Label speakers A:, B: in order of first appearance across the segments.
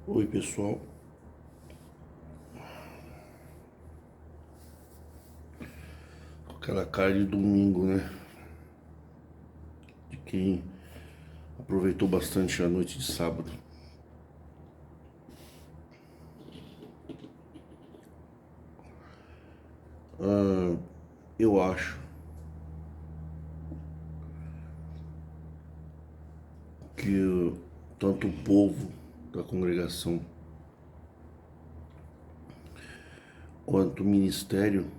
A: Oi, pessoal. Com aquela cara de domingo, né? De quem aproveitou bastante a noite de sábado. Eu acho que tanto o povo da congregação quanto o ministério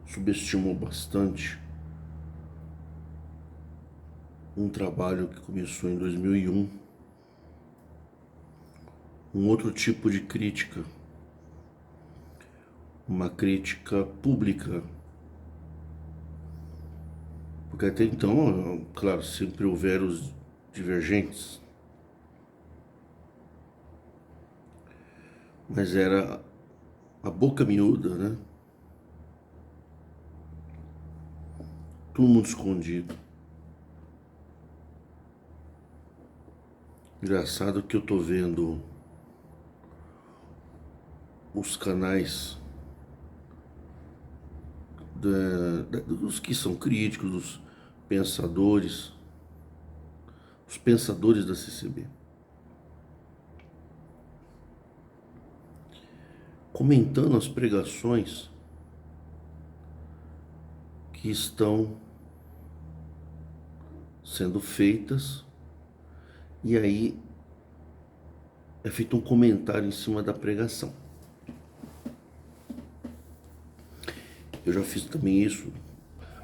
A: subestimou bastante um trabalho que começou em 2001, um outro tipo de crítica, uma crítica pública. Porque até então, claro, sempre houveram os divergentes, mas era a boca miúda, né? Todo mundo escondido. Engraçado que eu tô vendo os canais dos que são críticos, pensadores, os pensadores da CCB, comentando as pregações que estão sendo feitas, e aí é feito um comentário em cima da pregação. Eu já fiz também isso,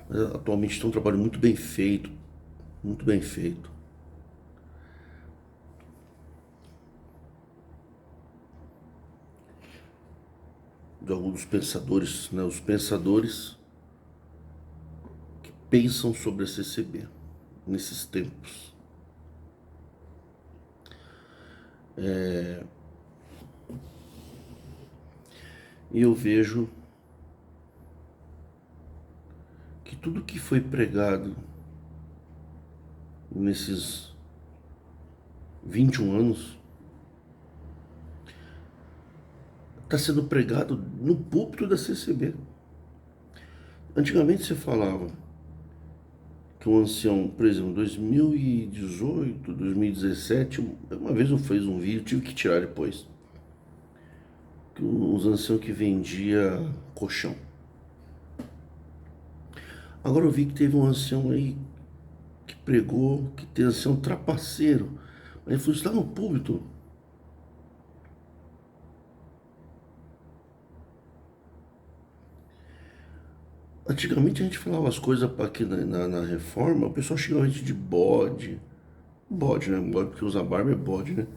A: mas atualmente tem um trabalho muito bem feito, muito bem feito. De alguns pensadores, né? Os pensadores que pensam sobre a CCB nesses tempos. E eu vejo que tudo que foi pregado nesses 21 anos está sendo pregado no púlpito da CCB. Antigamente você falava que um ancião, por exemplo, 2018, 2017, uma vez eu fiz um vídeo, tive que tirar depois, que uns anciãos que vendia colchão. Agora eu vi que teve um ancião aí que pregou, que tem ancião trapaceiro, mas ele falou, está no púlpito. Antigamente a gente falava as coisas aqui na reforma, o pessoal chegava a gente de bode. Bode, né? Bode porque usa barba é bode, né?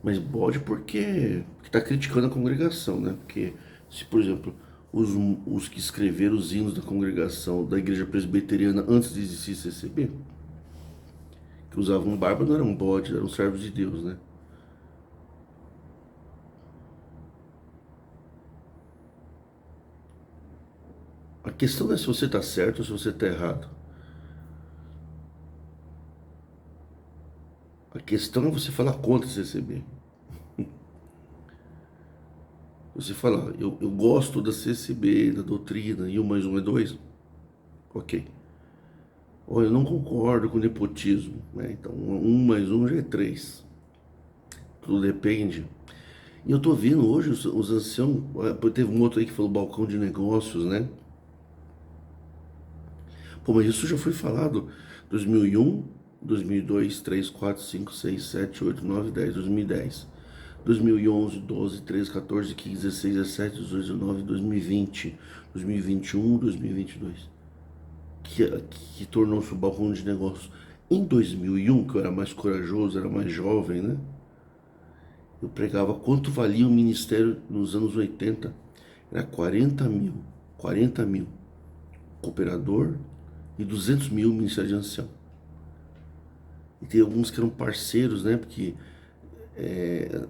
A: Mas bode porque tá criticando a congregação, né? Porque se, por exemplo, os que escreveram os hinos da congregação da igreja presbiteriana antes de existir CCB, que usavam barba, não eram bode, eram servos de Deus, né? A questão não é se você tá certo ou se você tá errado. A questão é você falar contra o CCB. Você falar, eu gosto da CCB, da doutrina, e 1 mais 1 é 2, ok. Ou eu não concordo com o nepotismo, né? Então 1 mais 1 já é 3. Tudo depende. E eu tô vendo hoje os anciãos, teve um outro aí que falou balcão de negócios, né? Pô, mas isso já foi falado 2001, 2002, 3, 4, 5, 6, 7, 8, 9, 10, 2010. 2011, 12, 13, 14, 15, 16, 17, 18, 19, 2020, 2021, 2022. Que tornou-se o balcão de negócios. Em 2001, que eu era mais corajoso, era mais jovem, né? Eu pregava quanto valia o ministério nos anos 80. Era 40 mil. 40 mil. Cooperador e 200 mil ministério de ancião. E tem alguns que eram parceiros, né? Porque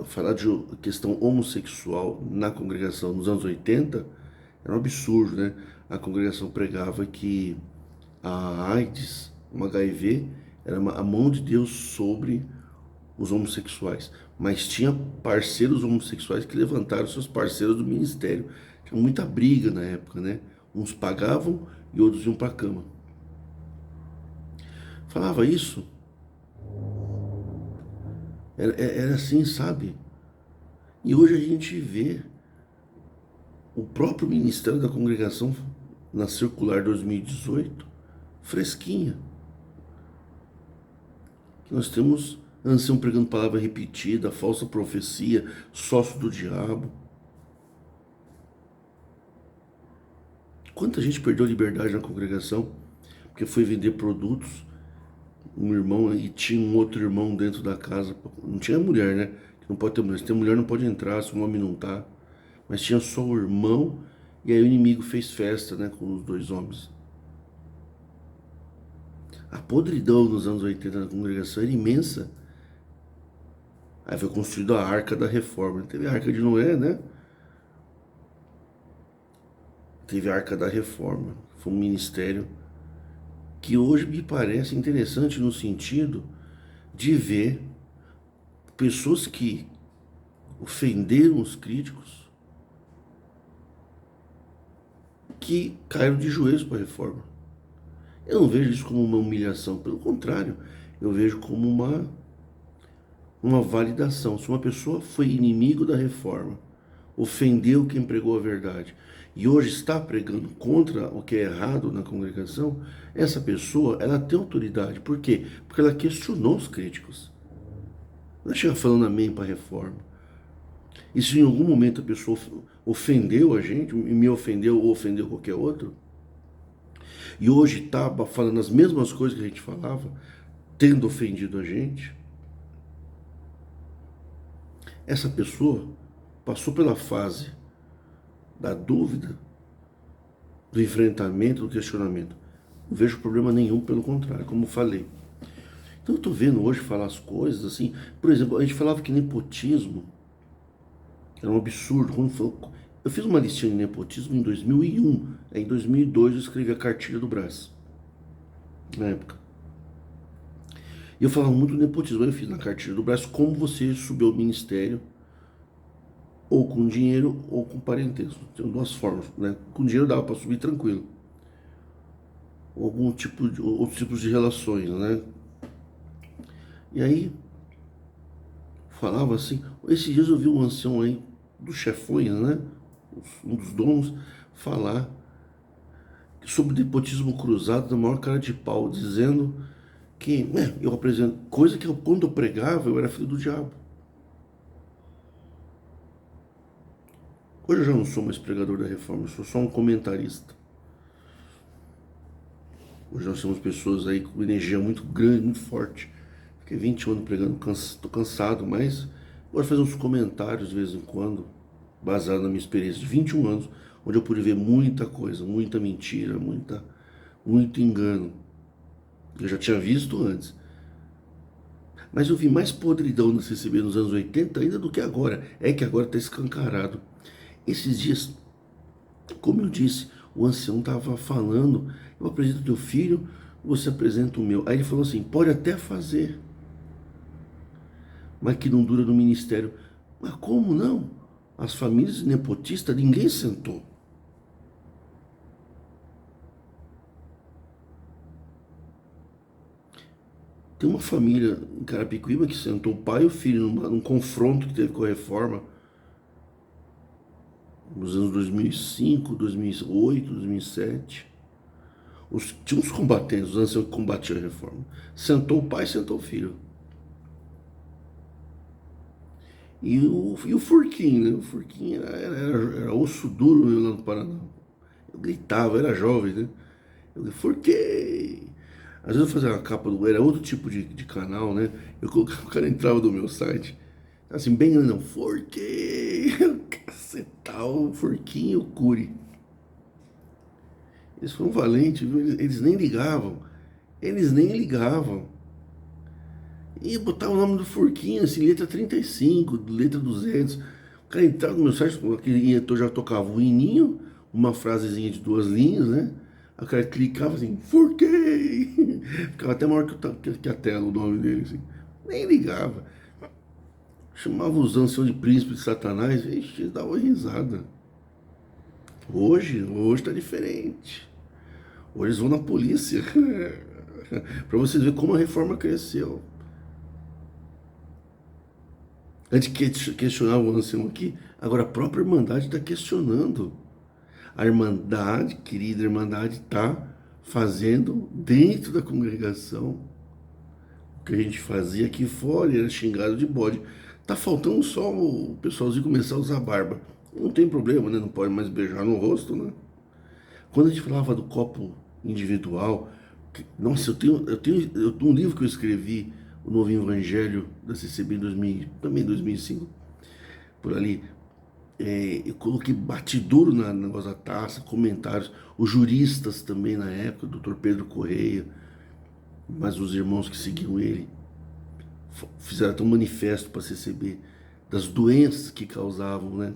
A: falar de questão homossexual na congregação nos anos 80 era um absurdo, né? A congregação pregava que a AIDS, o HIV, era a mão de Deus sobre os homossexuais, mas tinha parceiros homossexuais que levantaram seus parceiros do ministério. Tinha muita briga na época, né? Uns pagavam e outros iam para a cama. Falava isso, era assim, sabe? E hoje a gente vê o próprio Ministério da Congregação na Circular 2018, fresquinha. Que nós temos ancião pregando palavra repetida, falsa profecia, sócio do diabo. Quanta gente perdeu a liberdade na congregação porque foi vender produtos, um irmão e tinha um outro irmão dentro da casa. Não tinha mulher, né? Não pode ter mulher. Se tem mulher não pode entrar, se o homem não tá. Mas tinha só o irmão e aí o inimigo fez festa, né, com os dois homens. A podridão nos anos 80 na congregação era imensa. Aí foi construída a Arca da Reforma. Teve a Arca de Noé, né? Teve a Arca da Reforma. Foi um ministério que hoje me parece interessante no sentido de ver pessoas que ofenderam os críticos que caíram de joelhos para a reforma. Eu não vejo isso como uma humilhação, pelo contrário, eu vejo como uma validação. Se uma pessoa foi inimigo da reforma, ofendeu quem pregou a verdade e hoje está pregando contra o que é errado na congregação, essa pessoa, ela tem autoridade. Por quê? Porque ela questionou os críticos. Não chega falando amém para a reforma. E se em algum momento a pessoa ofendeu a gente, me ofendeu ou ofendeu qualquer outro, e hoje está falando as mesmas coisas que a gente falava, tendo ofendido a gente, essa pessoa passou pela fase da dúvida, do enfrentamento, do questionamento. Não vejo problema nenhum, pelo contrário, como falei. Então eu estou vendo hoje falar as coisas assim, por exemplo, a gente falava que nepotismo era um absurdo. Eu fiz uma listinha de nepotismo em 2001, aí em 2002 eu escrevi a Cartilha do Brás, na época. E eu falava muito do nepotismo, eu fiz na Cartilha do Brás como você subiu ao ministério, ou com dinheiro ou com parentesco. Tem duas formas, né? Com dinheiro dava para subir tranquilo. Ou algum tipo de, outros tipos de relações, né? E aí, falava assim, esses dias eu vi um ancião aí, dos chefões, né? Um dos donos, falar sobre nepotismo cruzado da maior cara de pau, dizendo que eu apresento coisa que quando eu pregava eu era filho do diabo. Hoje eu já não sou mais pregador da reforma, eu sou só um comentarista. Hoje nós temos pessoas aí com energia muito grande, muito forte. Fiquei 20 anos pregando, tô cansado, mas gosto de fazer uns comentários de vez em quando, baseado na minha experiência de 21 anos, onde eu pude ver muita coisa, muita mentira, muito engano. Eu já tinha visto antes. Mas eu vi mais podridão no CCB nos anos 80 ainda do que agora. É que agora está escancarado. Esses dias, como eu disse, o ancião estava falando, eu apresento teu filho, você apresenta o meu. Aí ele falou assim, pode até fazer, mas que não dura no ministério. Mas como não? As famílias nepotistas, ninguém sentou. Tem uma família em Carapicuíba que sentou o pai e o filho num confronto que teve com a reforma nos anos 2005, 2008, 2007. Tinha uns combatentes, os anciãos que combatiam a reforma. Sentou o pai, sentou o filho. E o Furquinho, né? O Furquinho era osso duro lá no Paraná. Eu gritava, era jovem, né? Eu gritava, Furquinho! Às vezes eu fazia uma capa, era outro tipo de canal, né? Eu colocava, o cara entrava do meu site, assim, bem grandão, Furquinho! Cacetal, Furquinho, Curi. Eles foram valentes, viu? Eles nem ligavam. Eles nem ligavam. E botava o nome do Furquinho, assim, letra 35, letra 200. O cara entrava no meu site, aquele já tocava um hininho, uma frasezinha de 2 linhas, né? Aí o cara clicava assim, Furquinho! Ficava até maior que a tela o nome dele, assim. Nem ligava. chamava os anciãos de príncipe de Satanás, eles davam risada. Hoje tá diferente. Hoje eles vão na polícia. Para vocês verem como a reforma cresceu. Antes questionava o ancião aqui, agora a própria Irmandade está questionando. A Irmandade, querida Irmandade, está fazendo dentro da congregação o que a gente fazia aqui fora, era xingado de bode. Tá faltando só o pessoalzinho começar a usar barba. Não tem problema, né? Não pode mais beijar no rosto, né? Quando a gente falava do copo individual, nossa, eu tenho um livro que eu escrevi, o Novo Evangelho da CCB em 2000, também 2005, por ali. Eu coloquei batidouro na negócio da taça, comentários, os juristas também na época, o Dr. Pedro Correia, mas os irmãos que seguiam ele, fizeram até um manifesto para a CCB das doenças que causavam, né?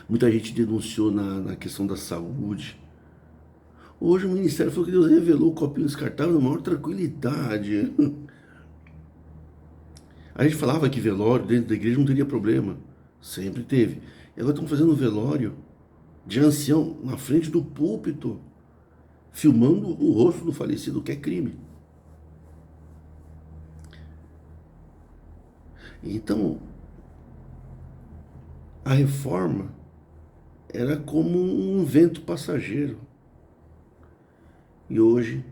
A: Muita gente denunciou na questão da saúde. Hoje o Ministério falou que Deus revelou o copinho descartável na maior tranquilidade. A gente falava que velório dentro da igreja não teria problema. Sempre teve. E agora estão fazendo velório de ancião na frente do púlpito, filmando o rosto do falecido, que é crime. Então, a reforma era como um vento passageiro. E hoje,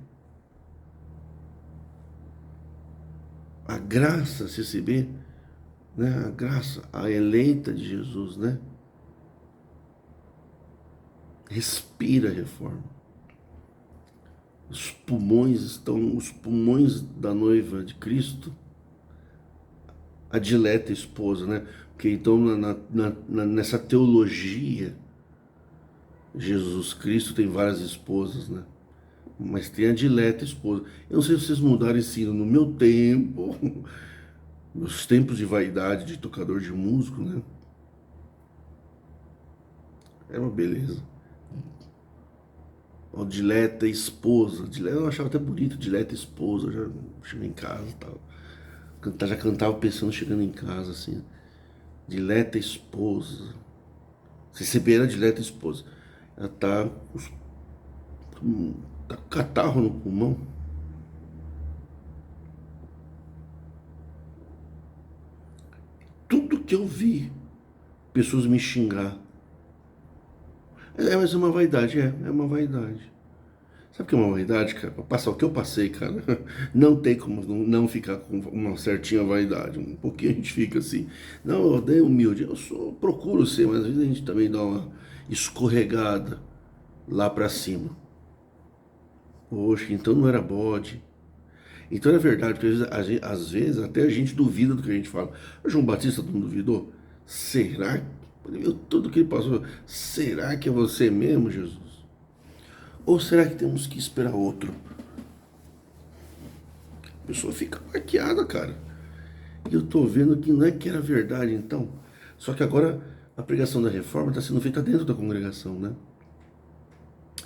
A: a graça CCB, né, a graça, a eleita de Jesus, né, respira a reforma. Os pulmões da noiva de Cristo, a dileta esposa, né? Porque então nessa teologia, Jesus Cristo tem várias esposas, né? Mas tem a dileta esposa. Eu não sei se vocês mudaram esse hino. No meu tempo, nos tempos de vaidade de tocador de músico, né? Era uma beleza. Ó, dileta esposa. Dileta, eu achava até bonito, dileta esposa. Eu já cheguei em casa e tal. Já cantava pensando chegando em casa, assim. Dileta esposa. CCB era dileta esposa. Ela tá com catarro no pulmão. Tudo que eu vi, pessoas me xingar. Mas é uma vaidade, é uma vaidade. Sabe o que é uma vaidade, cara? Pra passar o que eu passei, cara, não tem como não ficar com uma certinha vaidade. Um pouquinho a gente fica assim. Não, eu odeio humilde. Procuro ser, mas às vezes a gente também dá uma escorregada lá pra cima. Poxa, então não era bode. Então é verdade, porque às vezes até a gente duvida do que a gente fala. O João Batista não duvidou? Será? Ele viu tudo que ele passou. Será que é você mesmo, Jesus? Ou será que temos que esperar outro? A pessoa fica maquiada, cara. E eu tô vendo que não é que era verdade, então. Só que agora a pregação da reforma está sendo feita dentro da congregação, né?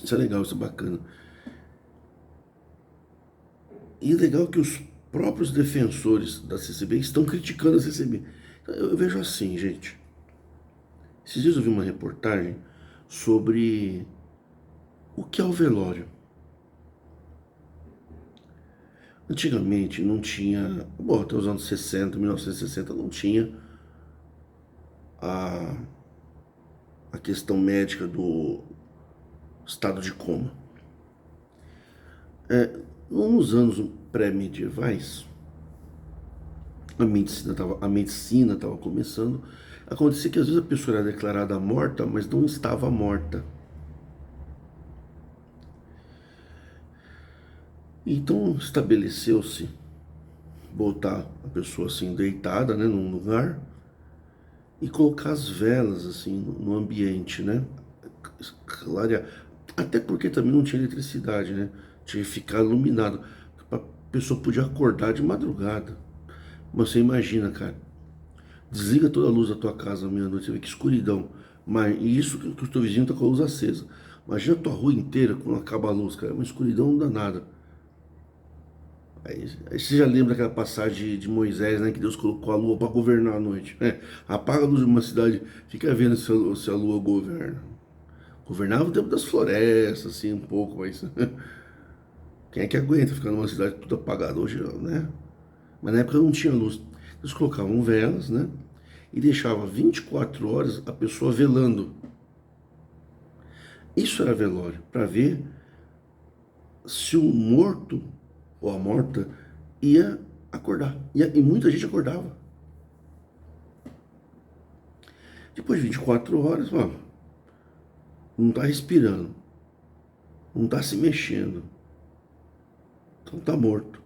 A: Isso é legal, isso é bacana. E é legal que os próprios defensores da CCB estão criticando a CCB. Eu vejo assim, gente. Esses dias eu vi uma reportagem sobre o que é o velório. Antigamente não tinha, bom, até os anos 60, 1960, não tinha a questão médica do estado de coma. Nos anos pré-medievais, a medicina estava começando. Acontecia que às vezes a pessoa era declarada morta, mas não estava morta. Então estabeleceu-se botar a pessoa assim deitada, né, num lugar e colocar as velas assim no ambiente, né? Clarear. Até porque também não tinha eletricidade, né? Tinha que ficar iluminado. A pessoa podia acordar de madrugada. Mas você imagina, cara, desliga toda a luz da tua casa à meia-noite, você vê que escuridão. Mas isso que o teu vizinho tá com a luz acesa. Imagina a tua rua inteira quando acaba a luz, cara, é uma escuridão danada. Aí você já lembra daquela passagem de Moisés, né? Que Deus colocou a lua para governar a noite. Apaga a luz de uma cidade, fica vendo se a lua governa. Governava o tempo das florestas, assim, um pouco, mas quem é que aguenta ficar numa cidade tudo apagada hoje, né? Mas na época não tinha luz. Eles colocavam velas, né? E deixava 24 horas a pessoa velando. Isso era velório, para ver se o morto ou a morta ia acordar. E muita gente acordava. Depois de 24 horas, mano, não tá respirando, não tá se mexendo, então tá morto.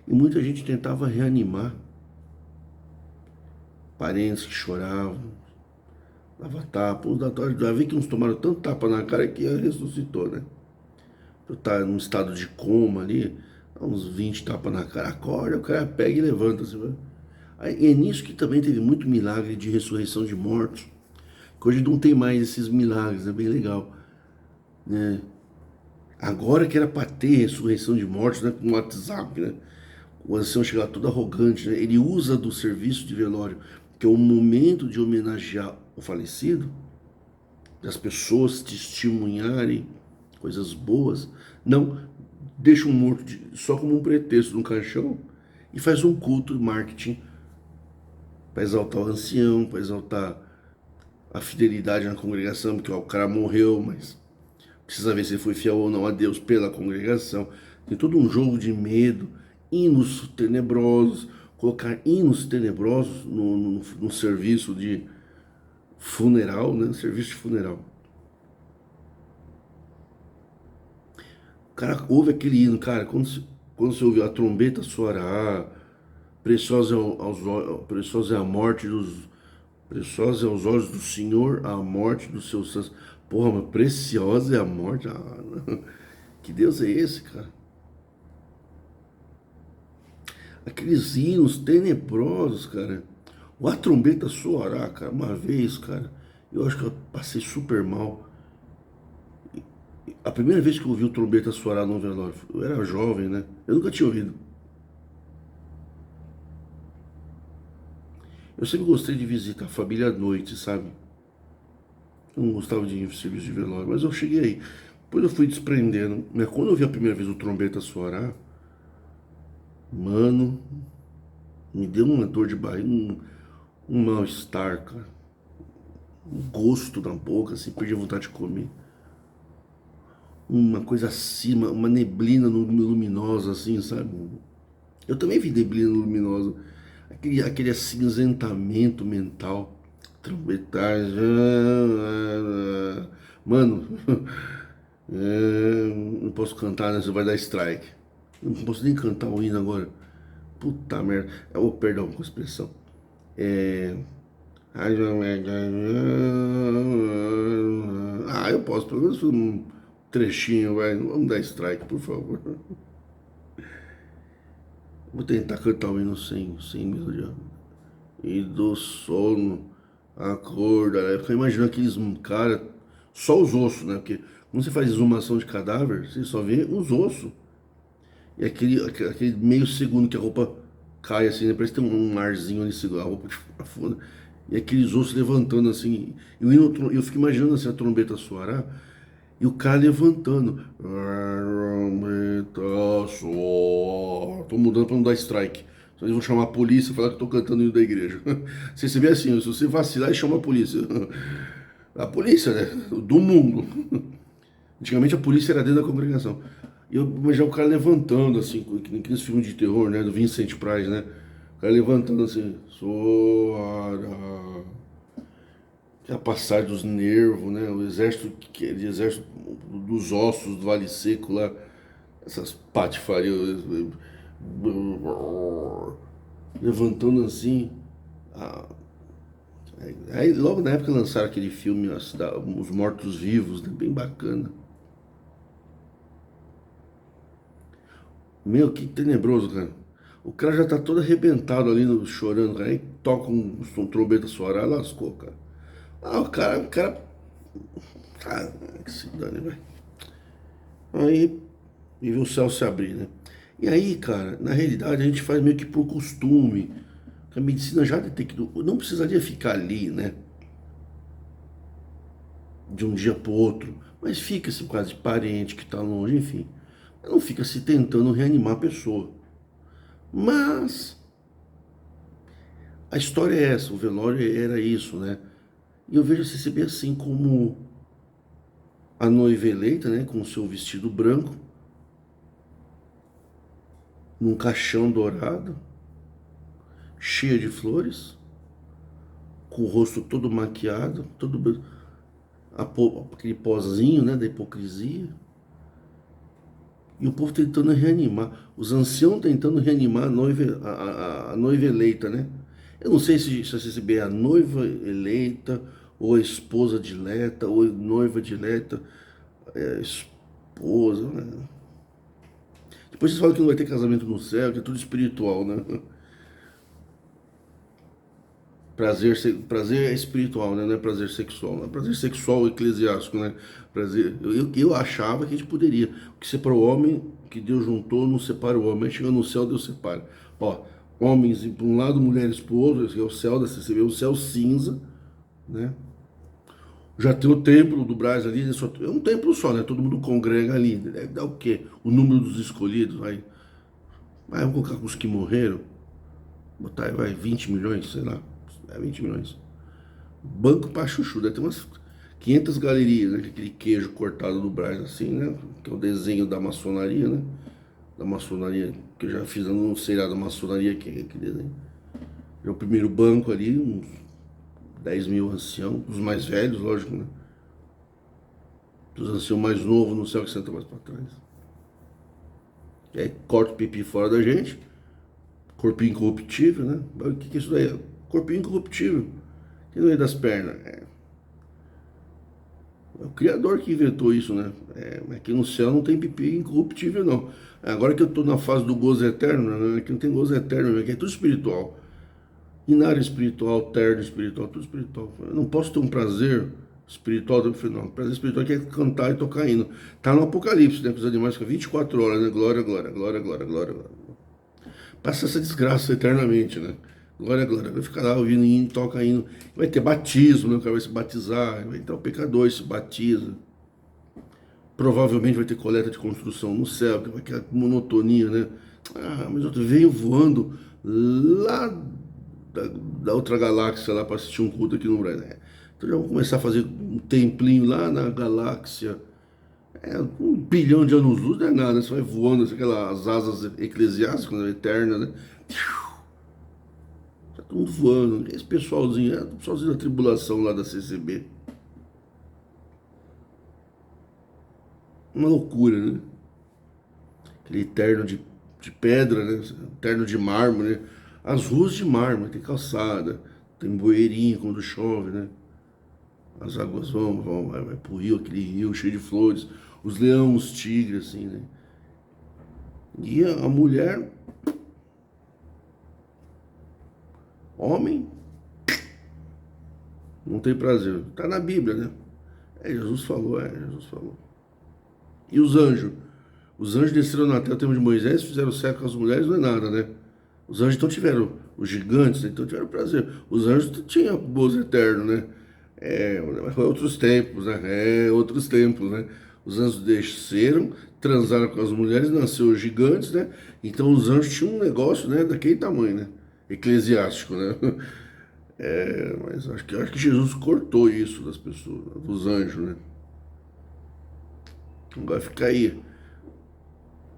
A: E muita gente tentava reanimar parentes que choravam, dava tapa, uns já vi que uns tomaram tanto tapa na cara que ressuscitou, né? Eu tá num estado de coma ali, uns 20 tapas na cara, acorda, o cara pega e levanta, assim, aí, é nisso que também teve muito milagre de ressurreição de mortos, que hoje não tem mais esses milagres, é bem legal, né? Agora que era para ter ressurreição de mortos, né, com o WhatsApp, né? O ancião chega lá todo arrogante, né? Ele usa do serviço de velório, que é o momento de homenagear o falecido, das pessoas testemunharem coisas boas. Não deixa um morto só como um pretexto no caixão e faz um culto de marketing para exaltar o ancião, para exaltar a fidelidade na congregação, porque ó, o cara morreu, mas precisa ver se ele foi fiel ou não a Deus pela congregação. Tem todo um jogo de medo, hinos tenebrosos, colocar hinos tenebrosos no serviço de funeral, né? Serviço de funeral. O cara ouve aquele hino, cara, quando você ouve a trombeta soará, preciosa é a morte dos, preciosa é aos olhos do Senhor a morte dos seus santos. Porra, mas preciosa é a morte. Que Deus é esse, cara? Aqueles hinos tenebrosos, cara. O A Trombeta Soará, cara, uma vez, cara, eu acho que eu passei super mal. A primeira vez que eu ouvi o Trombeta Soará no velório, eu era jovem, né? Eu nunca tinha ouvido. Eu sempre gostei de visitar a família à noite, sabe? Eu não gostava de ir em serviço de velório, mas eu cheguei aí. Depois eu fui desprendendo. Mas quando eu vi a primeira vez o Trombeta Soará, mano, me deu uma dor de barriga, um mal-estar, cara. Um gosto na boca, assim, perdi a vontade de comer. Uma coisa acima, uma neblina luminosa, assim, sabe? Eu também vi neblina luminosa. Aquele acinzentamento mental. Trombetais. Mano, não posso cantar, né? Você vai dar strike. Não posso nem cantar o hino agora. Puta merda. Oh, perdão com a expressão. É. Ah, eu posso, pelo menos um trechinho, vai. Vamos dar strike, por favor. Vou tentar cantar o hino sem melodia. E do sono, acorda. Né? Fica imaginando aqueles caras, só os ossos, né? Porque quando você faz exumação de cadáver, você só vê os ossos. E aquele meio segundo que a roupa cai assim, né? Parece que tem um arzinho ali, a roupa afunda. E aqueles ossos levantando assim. E eu fico imaginando assim a trombeta soará. E o cara levantando. Tô mudando pra não dar strike. Só eles vão chamar a polícia e falar que eu tô cantando o hino da igreja. Você vê assim, se você vacilar, chama a polícia. A polícia, né? Do mundo. Antigamente a polícia era dentro da congregação. E eu imaginava o cara levantando, assim, aqueles filmes de terror, né? Do Vincent Price, né? O cara levantando assim. Soara. Que é a passagem dos nervos, né? O exército dos ossos do Vale Seco lá, essas patifarias, levantando assim. Aí logo na época lançaram aquele filme, Os Mortos-Vivos, né? Bem bacana. Meu, que tenebroso, cara. O cara já tá todo arrebentado ali, chorando, cara. Aí toca um trombeta soará, lascou, cara. O cara. Ah, que se dane, vai. Aí, e viu o céu se abrir, né? E aí, cara, na realidade a gente faz meio que por costume. A medicina já detectou, não precisaria ficar ali, né? De um dia para o outro, mas fica-se por causa de parente que está longe, enfim. Não fica se tentando reanimar a pessoa. Mas a história é essa, o velório era isso, né? E eu vejo a CCB assim como a noiva eleita, né? Com o seu vestido branco, num caixão dourado, cheia de flores, com o rosto todo maquiado, todo aquele pozinho, né? Da hipocrisia. E o povo tentando reanimar, os anciãos tentando reanimar a noiva, a noiva eleita, né? Eu não sei se a CCB é a noiva eleita, ou a esposa dileta, ou a noiva dileta, esposa, né? Depois vocês falam que não vai ter casamento no céu, que é tudo espiritual, né? Prazer é espiritual, né? Não é prazer sexual. Não é prazer sexual eclesiástico, né? Prazer. Eu achava que a gente poderia. O que separa o homem, que Deus juntou, não separa o homem. Aí chega no céu, Deus separa. Ó, homens para um lado, mulheres para o outro, esse é o céu da CCB, o céu cinza, né? Já tem o templo do Brás ali, é um templo só, né? Todo mundo congrega ali. Deve dar o quê? O número dos escolhidos, vai vamos colocar com os que morreram, botar aí, vai, 20 milhões, sei lá. É 20 milhões. Banco pra chuchu, deve ter umas 500 galerias, né? Aquele queijo cortado do Brás assim, né? Que é o desenho da maçonaria, né? Da maçonaria, que eu já fiz um seriado da maçonaria, que é aquele desenho. É o primeiro banco ali, uns 10 mil anciãos, os mais velhos, lógico, né? Os anciãos mais novos no céu que senta mais pra trás. E aí corta o pipi fora da gente, corpinho incorruptível, né? O que é isso daí? Corpinho incorruptível. Que não é das pernas. É o Criador que inventou isso, né? Aqui no céu não tem pipi incorruptível, não. Agora que eu tô na fase do gozo eterno, né? Aqui não tem gozo eterno, aqui é tudo espiritual. E na área espiritual, terno espiritual, tudo espiritual. Eu não posso ter um prazer espiritual, não. Prazer espiritual é cantar e tocar hino. Tá no Apocalipse, né? Que os animais ficam 24 horas, né? Glória, glória, glória, glória, glória, glória. Passa essa desgraça eternamente, né? Glória, glória. Vai ficar lá ouvindo hino, toca hino. Vai ter batismo, né? O cara vai se batizar. Vai entrar o pecador, se batiza. Provavelmente vai ter coleta de construção no céu, que vai aquela monotonia, né? Ah, mas outro veio voando lá da outra galáxia lá para assistir um culto aqui no Brasil. Então já vamos começar a fazer um templinho lá na galáxia. 1 bilhão de anos-luz não é nada, você vai voando, aquelas asas eclesiásticas, né, eternas, né? Tá todo mundo voando. Esse pessoalzinho, o pessoalzinho da tribulação lá da CCB. Uma loucura, né? Aquele terno de pedra, né? Terno de mármore, né? As ruas de mármore, tem calçada, tem bueirinho quando chove, né? As águas vai pro rio, aquele rio cheio de flores, os leões, os tigres, assim, né? E a mulher, homem, não tem prazer. Tá na Bíblia, né? Jesus falou, Jesus falou. E os anjos? Os anjos desceram na terra no tempo de Moisés, fizeram sexo com as mulheres, não é nada, né? Os anjos então tiveram, os gigantes, então tiveram prazer. Os anjos tinham gozo eterno, né? Outros tempos, né? Outros tempos, né? Os anjos desceram, transaram com as mulheres, nasceu os gigantes, né? Então os anjos tinham um negócio, né? Daquele tamanho, né? Eclesiástico, né? Mas acho que Jesus cortou isso das pessoas, dos anjos, né? Não vai ficar aí,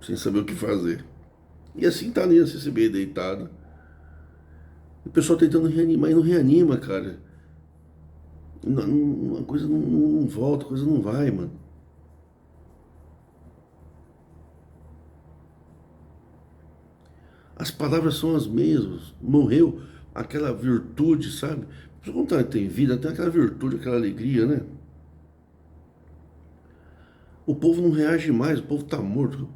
A: sem saber o que fazer. E assim tá ali a CCB deitada. O pessoal tentando reanimar e não reanima, cara. Uma coisa não volta, a coisa não vai, mano. As palavras são as mesmas. Morreu aquela virtude, sabe? Quando tem vida, tem aquela virtude, aquela alegria, né? O povo não reage mais, o povo tá morto.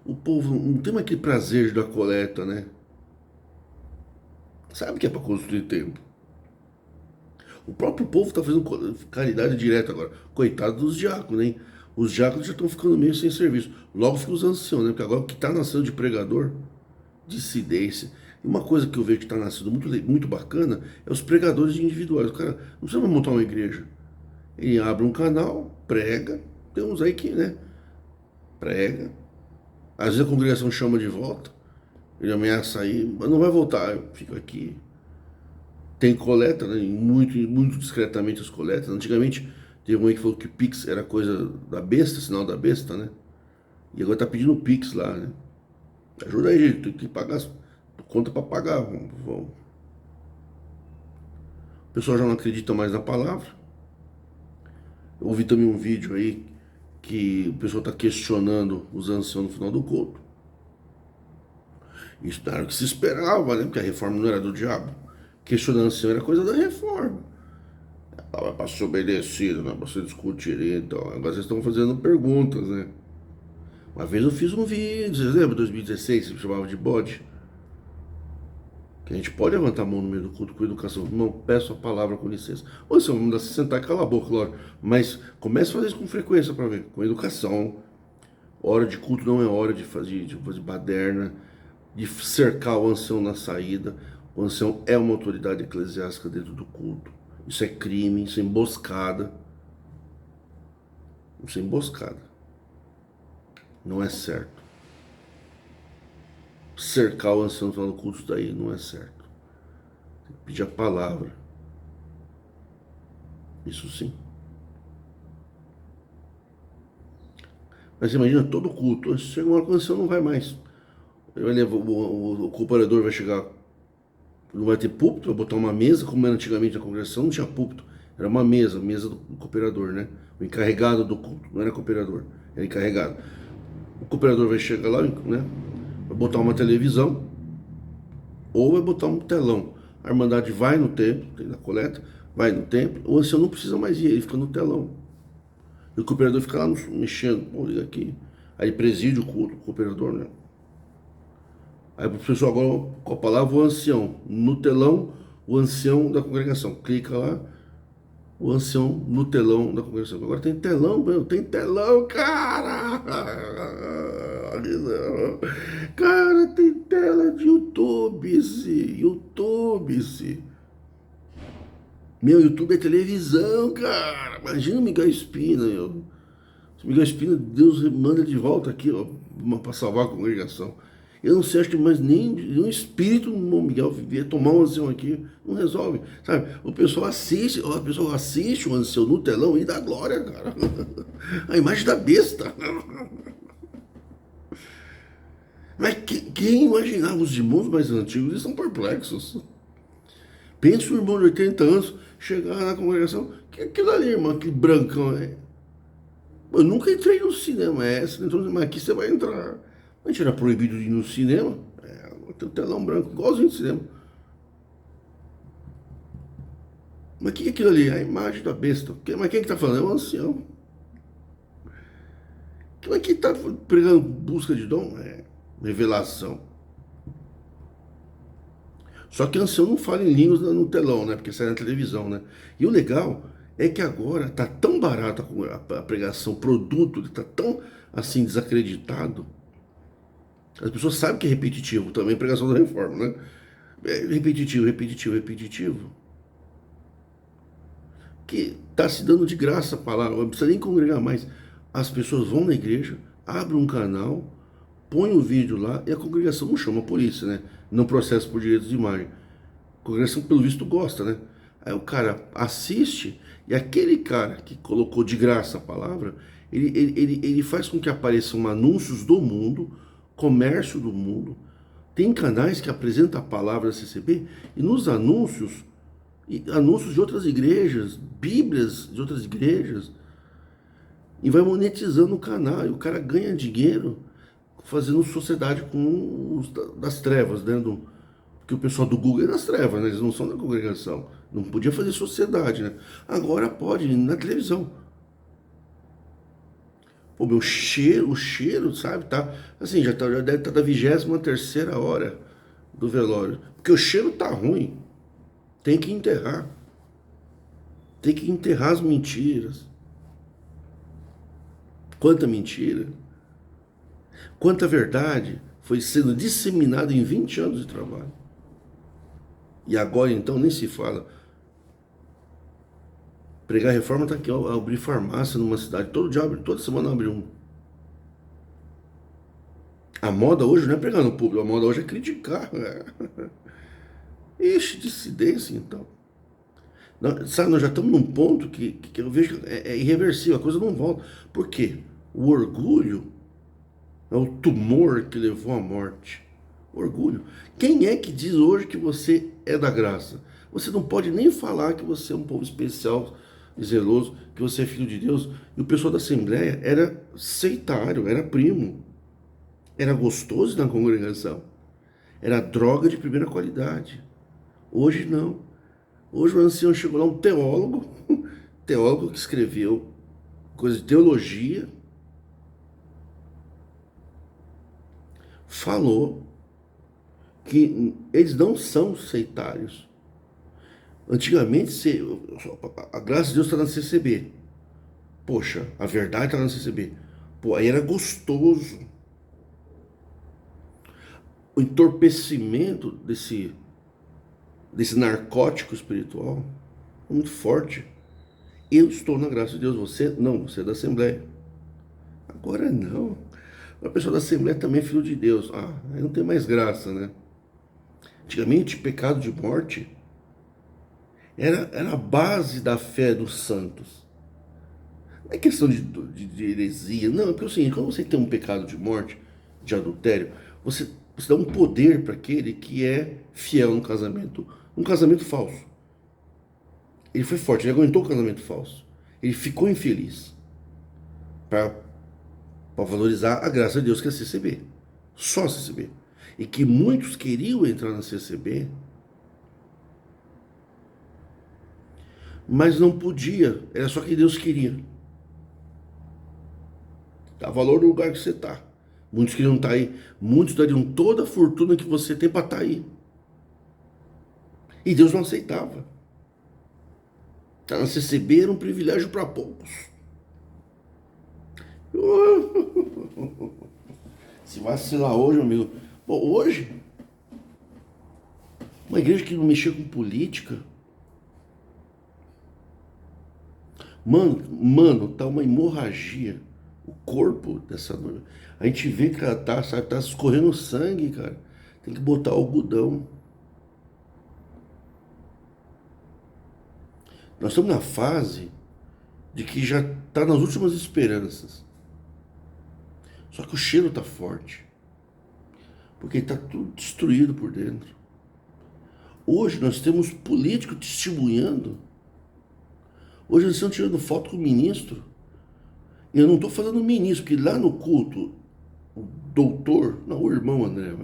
A: O povo não tem mais aquele prazer da coleta, né? Sabe que é para construir tempo. O próprio povo tá fazendo caridade direta agora. Coitado dos diáconos, hein? Os diáconos já estão ficando meio sem serviço. Logo fica os anciãos, né? Porque agora o que está nascendo de pregador, dissidência. E uma coisa que eu vejo que está nascendo muito bacana é os pregadores individuais. O cara não precisa mais montar uma igreja. Ele abre um canal, prega. Tem uns aí que, né? Prega. Às vezes a congregação chama de volta. Ele ameaça aí, mas não vai voltar. Eu fico aqui. Tem coleta, né? Muito discretamente as coletas. Antigamente teve um aí que falou que Pix era coisa da besta, sinal da besta, né? E agora tá pedindo Pix lá, né? Ajuda aí, gente, tem que pagar, conta pra pagar. Vamos. O pessoal já não acredita mais na palavra. Eu ouvi também um vídeo aí que o pessoal tá questionando os anciãos no final do culto. Isso não era o que se esperava, né? Porque a reforma não era do diabo. Questionar o ancião era coisa da reforma. Ela para ser obedecido, não é para ser discutido. Então, agora vocês estão fazendo perguntas, né? Uma vez eu fiz um vídeo, vocês lembram? 2016, se chamava de bode. Que a gente pode levantar a mão no meio do culto com educação. Não, peço a palavra com licença. Ou se vamos se sentar e calar a boca, claro. Mas comece a fazer isso com frequência para ver. Com educação. Hora de culto não é hora de fazer baderna, de cercar o ancião na saída. O ancião é uma autoridade eclesiástica dentro do culto. Isso é crime, isso é emboscada. Isso é emboscada. Não é certo. Cercar o ancião no culto daí não é certo. Tem que pedir a palavra. Isso sim. Mas imagina todo culto. Chega uma hora que o ancião não vai mais. O cooperador vai chegar, não vai ter púlpito, vai botar uma mesa, como era antigamente na congregação, não tinha púlpito. Era uma mesa do cooperador, né? O encarregado do culto, não era cooperador, era encarregado. O cooperador vai chegar lá, né? Vai botar uma televisão ou vai botar um telão. A Irmandade vai no templo, tem na coleta, vai no templo, o ancião não precisa mais ir, ele fica no telão. E o cooperador fica lá mexendo, pô, liga aqui. Aí preside o culto, o cooperador, né? Aí o pessoal agora com a palavra o ancião. No telão, o ancião da congregação. Clica lá, o ancião no telão da congregação. Agora tem telão, meu, tem telão, cara! Cara, tem tela de YouTube. Meu, YouTube é televisão, cara. Imagina o Miguel Espina, meu. Se o Miguel Espina, Deus manda de volta aqui, ó, pra salvar a congregação. Eu não sei, acho que mais nem um espírito no Miguel vier tomar um ancião aqui, não resolve, sabe? O pessoal assiste o ancião no telão e dá glória, cara. A imagem da besta. Mas quem imaginava os irmãos mais antigos? Eles são perplexos. Pensa um irmão de 80 anos chegar na congregação, que aquilo ali, irmão, aquele brancão, é. Eu nunca entrei no cinema, então, mas aqui você vai entrar. A gente era proibido de ir no cinema, tem um telão branco, igualzinho de cinema. Mas o que é aquilo ali? A imagem da besta. Mas quem que tá falando? É o ancião. Mas quem tá pregando busca de dom? É revelação. Só que o ancião não fala em línguas no telão, né? Porque sai na televisão, né? E o legal é que agora tá tão barato a pregação, o produto, ele tá tão assim desacreditado. As pessoas sabem que é repetitivo também a pregação da reforma, né? É repetitivo. Que está se dando de graça a palavra, não precisa nem congregar mais. As pessoas vão na igreja, abrem um canal, põem o vídeo lá e a congregação não chama a polícia, né? Não processa por direitos de imagem. A congregação, pelo visto, gosta, né? Aí o cara assiste e aquele cara que colocou de graça a palavra, ele faz com que apareçam anúncios do mundo, comércio do mundo. Tem canais que apresentam a palavra da CCB e nos anúncios de outras igrejas, bíblias de outras igrejas, e vai monetizando o canal, e o cara ganha dinheiro fazendo sociedade com os das trevas, né? Porque o pessoal do Google é das trevas, né? Eles não são da congregação, não podia fazer sociedade, né? Agora pode, na televisão. Pô, o cheiro, sabe, tá, assim, já deve estar da 23ª hora do velório, porque o cheiro tá ruim. Tem que enterrar. Tem que enterrar as mentiras. Quanta mentira, quanta verdade foi sendo disseminada em 20 anos de trabalho. E agora então nem se fala. Pregar reforma está aqui, ó, abrir farmácia numa cidade, todo dia abre, toda semana abre um. A moda hoje não é pregar no público, a moda hoje é criticar. Ixi, dissidência então. Sabe, nós já estamos num ponto que eu vejo que é irreversível, a coisa não volta. Por quê? O orgulho é o tumor que levou à morte. Orgulho. Quem é que diz hoje que você é da graça? Você não pode nem falar que você é um povo especial e zeloso, que você é filho de Deus. E o pessoal da Assembleia era sectário, era primo. Era gostoso na congregação. Era droga de primeira qualidade. Hoje não. Hoje o ancião chegou lá, um teólogo, teólogo que escreveu coisa de teologia, falou que eles não são sectários. Antigamente, a graça de Deus está na CCB. Poxa, a verdade está na CCB. Pô, aí era gostoso. O entorpecimento desse narcótico espiritual é muito forte. Eu estou na graça de Deus, você não, você é da Assembleia. Agora não. A pessoa da Assembleia também é filho de Deus. Aí não tem mais graça, né? Antigamente, pecado de morte era a base da fé dos santos. Não é questão de heresia, não, é porque é o seguinte, quando você tem um pecado de morte, de adultério, você dá um poder para aquele que é fiel no casamento, um casamento falso. Ele foi forte, ele aguentou o casamento falso. Ele ficou infeliz para valorizar a graça de Deus que é a CCB. Só a CCB. E que muitos queriam entrar na CCB, mas não podia. Era só que Deus queria. Dá valor no lugar que você está. Muitos queriam estar aí. Muitos dariam toda a fortuna que você tem para estar aí. E Deus não aceitava. Estar na CCB era um privilégio para poucos. Se vacilar hoje, meu amigo. Bom, hoje, uma igreja que não mexia com política. Mano, tá uma hemorragia. O corpo dessa noiva. A gente vê que ela tá escorrendo sangue, cara. Tem que botar algodão. Nós estamos na fase de que já está nas últimas esperanças. Só que o cheiro está forte. Porque está tudo destruído por dentro. Hoje nós temos políticos testemunhando. Hoje eles estão tirando foto com o ministro. E eu não estou falando ministro, porque lá no culto, o doutor, não, o irmão André,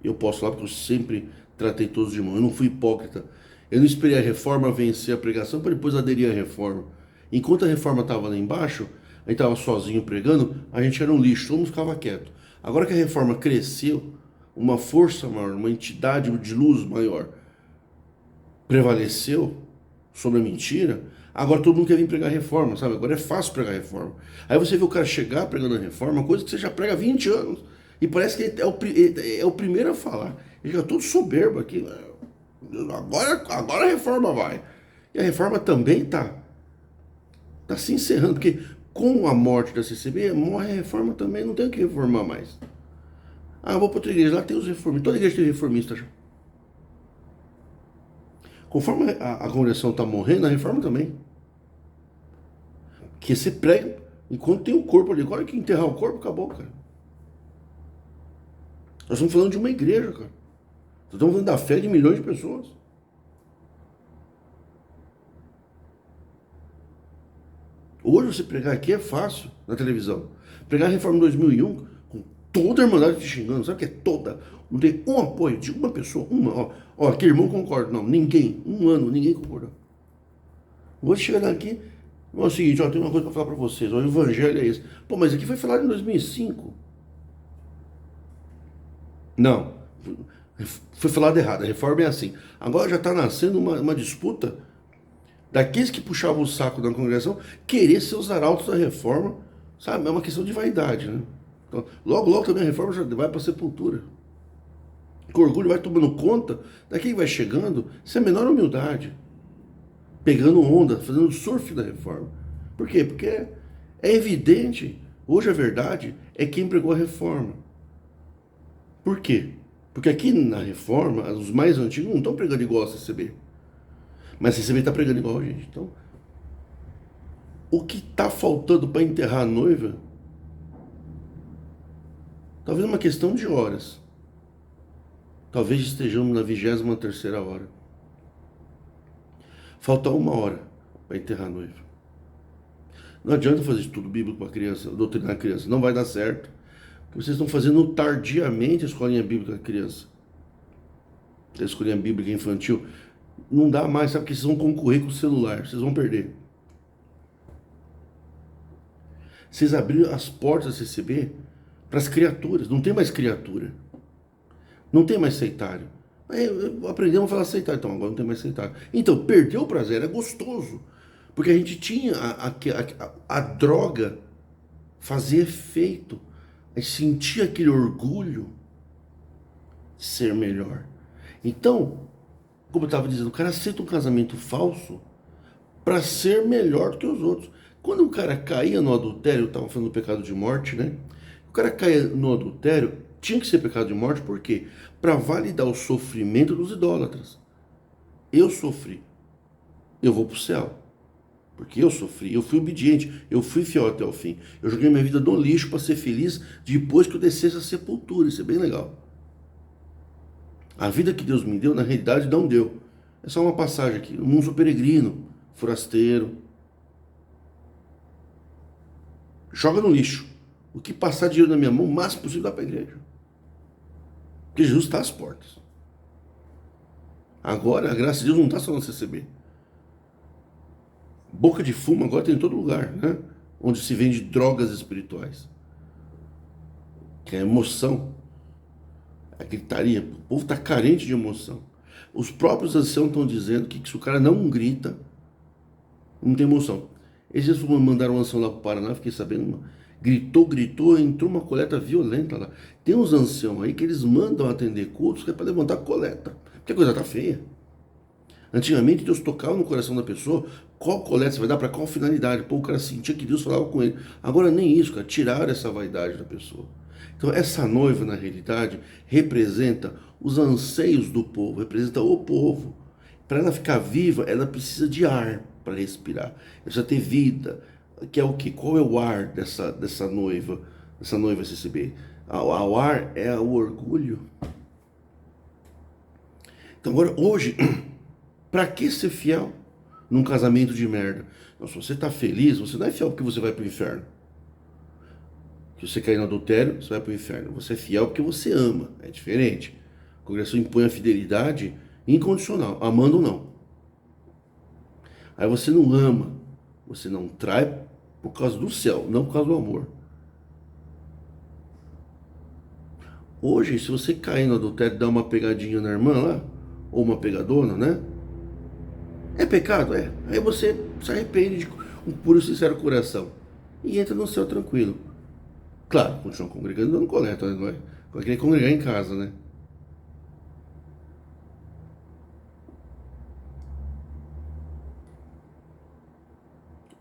A: eu posso falar porque eu sempre tratei todos de irmão. Eu não fui hipócrita. Eu não esperei a reforma vencer a pregação para depois aderir à reforma. Enquanto a reforma estava lá embaixo, a gente estava sozinho pregando, a gente era um lixo, todo mundo ficava quieto. Agora que a reforma cresceu, uma força maior, uma entidade de luz maior prevaleceu sobre a mentira, agora todo mundo quer vir pregar reforma, sabe? Agora é fácil pregar reforma. Aí você vê o cara chegar pregando a reforma, coisa que você já prega há 20 anos, e parece que ele é o primeiro a falar. Ele fica todo soberbo aqui. Agora a reforma vai. E a reforma também está se encerrando, porque com a morte da CCB, morre a reforma também, não tem o que reformar mais. Eu vou para outra igreja, lá tem os reformistas, toda igreja tem reformista já. Conforme a congregação está morrendo, a reforma também. Porque você prega, enquanto tem o corpo ali, agora que enterrar o corpo, acabou, cara. Nós estamos falando de uma igreja, cara. Nós estamos falando da fé de milhões de pessoas. Hoje você pregar aqui é fácil na televisão. Pregar a reforma em 2001, com toda a irmandade te xingando, sabe o que é toda? Não tem um apoio de uma pessoa, que irmão concorda. Não, ninguém, um ano, ninguém concordou. Vou chegar aqui, é o seguinte, tem uma coisa para falar para vocês, o evangelho é esse. Pô, mas aqui foi falado em 2005. Não, foi falado errado, a reforma é assim. Agora já está nascendo uma disputa daqueles que puxavam o saco da congregação querer ser os arautos da reforma Sabe? É uma questão de vaidade, né? Então, logo, logo também a reforma já vai para a sepultura. O orgulho vai tomando conta daquele que vai chegando sem a menor humildade, pegando onda, fazendo surf da reforma. Por quê? Porque é evidente, hoje a verdade é quem pregou a reforma. Por quê? Porque aqui na reforma, os mais antigos não estão pregando igual a CCB. Mas a CCB está pregando igual a gente. Então, o que está faltando para enterrar a noiva, talvez uma questão de horas. Talvez estejamos na 23ª hora. Falta 1 hora para enterrar a noiva. Não adianta fazer estudo bíblico para criança, doutrinar a criança. Não vai dar certo. Porque vocês estão fazendo tardiamente a escolinha bíblica da criança. A escolinha bíblica infantil. Não dá mais, sabe? Porque vocês vão concorrer com o celular. Vocês vão perder. Vocês abriram as portas da CCB para as criaturas. Não tem mais criatura. Não tem mais aceitário. Aprendemos a falar aceitário, então agora não tem mais aceitário. Então, perder o prazer é gostoso. Porque a gente tinha a droga fazer efeito. A gente sentia aquele orgulho de ser melhor. Então, como eu estava dizendo, o cara aceita um casamento falso para ser melhor do que os outros. Quando o cara caía no adultério, eu estava falando do pecado de morte, né? O cara caía no adultério, tinha que ser pecado de morte, por quê? Para validar o sofrimento dos idólatras. Eu sofri, eu vou para o céu. Porque eu sofri, eu fui obediente, eu fui fiel até o fim. Eu joguei minha vida no lixo para ser feliz depois que eu descesse a sepultura. Isso é bem legal. A vida que Deus me deu, na realidade, não deu. É só uma passagem aqui. Um sou peregrino, forasteiro. Joga no lixo. O que passar dinheiro na minha mão, o máximo possível dá para a igreja. Porque Jesus está às portas. Agora, a graça de Deus não está só no CCB. Boca de fumo agora tem em todo lugar, né? Onde se vende drogas espirituais. Que é emoção. A gritaria. O povo está carente de emoção. Os próprios anciãos estão dizendo que se o cara não grita, não tem emoção. Esses dias mandaram um ancião lá para o Paraná, fiquei sabendo. Gritou, entrou uma coleta violenta lá. Tem uns anciãos aí que eles mandam atender cultos que é para levantar coleta. Porque a coisa tá feia. Antigamente Deus tocava no coração da pessoa qual coleta você vai dar para qual finalidade. Pô, o cara sentia que Deus falava com ele. Agora nem isso, cara. Tiraram essa vaidade da pessoa. Então essa noiva, na realidade, representa os anseios do povo, representa o povo. Para ela ficar viva, ela precisa de ar para respirar. Ela precisa ter vida. Que é o que? Qual é o ar dessa noiva CCB? O ar é o orgulho. Então agora, hoje, para que ser fiel num casamento de merda? Não, se você está feliz, você não é fiel porque você vai para o inferno. Se você cair no adultério, você vai para o inferno. Você é fiel porque você ama. É diferente. A congregação impõe a fidelidade incondicional, amando ou não. Aí você não ama, você não trai por causa do céu, não por causa do amor. Hoje, se você cair no adultério e dar uma pegadinha na irmã lá, ou uma pegadona, né? É pecado? É. Aí você se arrepende de um puro e sincero coração. E entra no céu tranquilo. Claro, continua congregando dando coleta, né? Não é? Vai querer congregar em casa, né?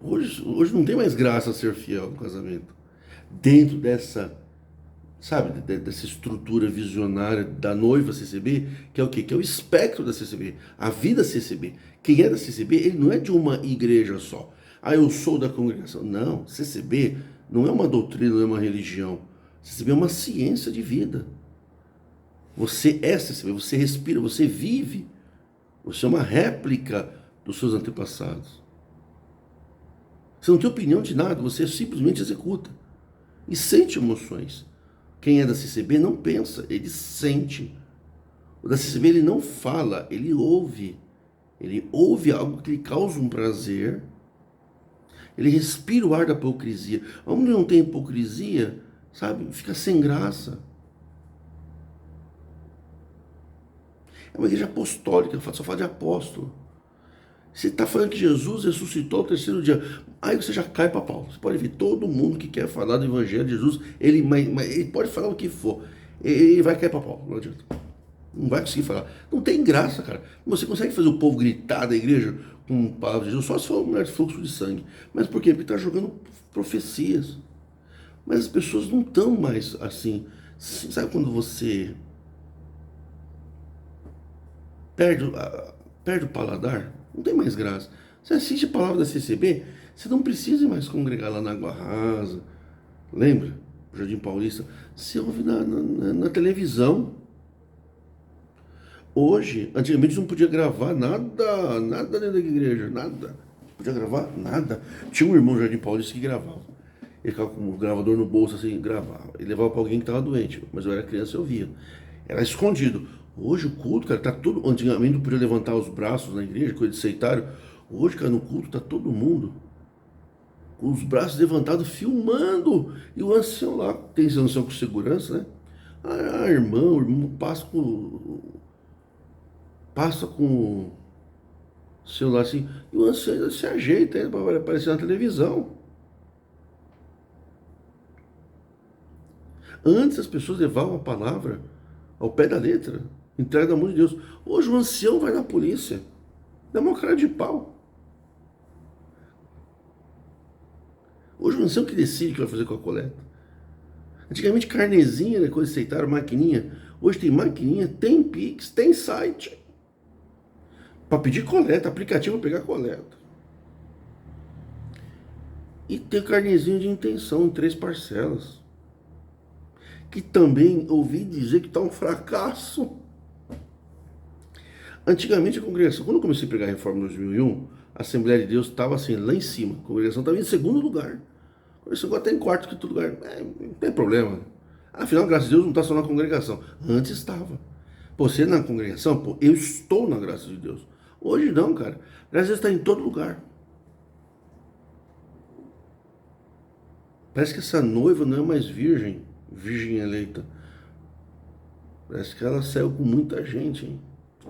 A: Hoje não tem mais graça ser fiel no casamento. Dentro dessa, sabe, dessa estrutura visionária da noiva CCB, que é o quê? Que é o espectro da CCB, a vida CCB. Quem é da CCB, ele não é de uma igreja só. Ah, eu sou da congregação. Não, CCB não é uma doutrina, não é uma religião. CCB é uma ciência de vida. Você é CCB, você respira, você vive. Você é uma réplica dos seus antepassados. Você não tem opinião de nada, você simplesmente executa. E sente emoções. Quem é da CCB não pensa, ele sente. O da CCB ele não fala, ele ouve. Ele ouve algo que lhe causa um prazer. Ele respira o ar da hipocrisia. Onde não tem hipocrisia, sabe, fica sem graça. É uma igreja apostólica, só fala de apóstolo. Você está falando que Jesus ressuscitou ao terceiro dia. Aí você já cai para pau. Você pode ver todo mundo que quer falar do evangelho de Jesus, ele pode falar o que for. Ele vai cair para pau. Não adianta. Não vai conseguir falar. Não tem graça, cara. Você consegue fazer o povo gritar da igreja com palavras de Jesus só se for um mulher de fluxo de sangue. Mas por quê? Porque está jogando profecias. Mas as pessoas não estão mais assim. Sabe quando você perde o paladar? Não tem mais graça. Você assiste a palavra da CCB, você não precisa mais congregar lá na Água Rasa. Lembra? Jardim Paulista. Você ouve na televisão. Hoje, antigamente não podia gravar nada dentro da igreja, nada. Não podia gravar nada. Tinha um irmão no Jardim Paulista que gravava. Ele ficava com o gravador no bolso assim, gravava. Ele levava para alguém que estava doente, mas eu era criança e eu via. Era escondido. Hoje o culto, cara, tá todo. Antigamente não podia levantar os braços na igreja, coisa de seitário. Hoje, cara, no culto tá todo mundo com os braços levantados, filmando. E o ancião lá, tem esse ancião com segurança, né? Ah, irmão, o irmão passa com o celular assim, e o ancião se ajeita aí para aparecer na televisão. Antes as pessoas levavam a palavra ao pé da letra, entrega da mão de Deus. Hoje o ancião vai na polícia, dá uma cara de pau. Hoje o ancião que decide o que vai fazer com a coleta. Antigamente carnezinha, né, coisa aceitaram, maquininha. Hoje tem maquininha, tem Pix, tem site. Para pedir coleta, aplicativo para pegar coleta. E tem carnezinho de intenção em 3 parcelas. Que também ouvi dizer que está um fracasso. Antigamente a congregação, quando eu comecei a pregar a reforma em 2001, a Assembleia de Deus estava assim, lá em cima. A congregação estava em segundo lugar. A congregação agora está em quarto, que todo lugar. Não tem problema. Afinal, graças a Deus, não está só na congregação. Antes estava. Pô, você na congregação, pô, eu estou na graça de Deus. Hoje não, cara. Graças a Deus está em todo lugar. Parece que essa noiva não é mais virgem, virgem eleita. Parece que ela saiu com muita gente, hein?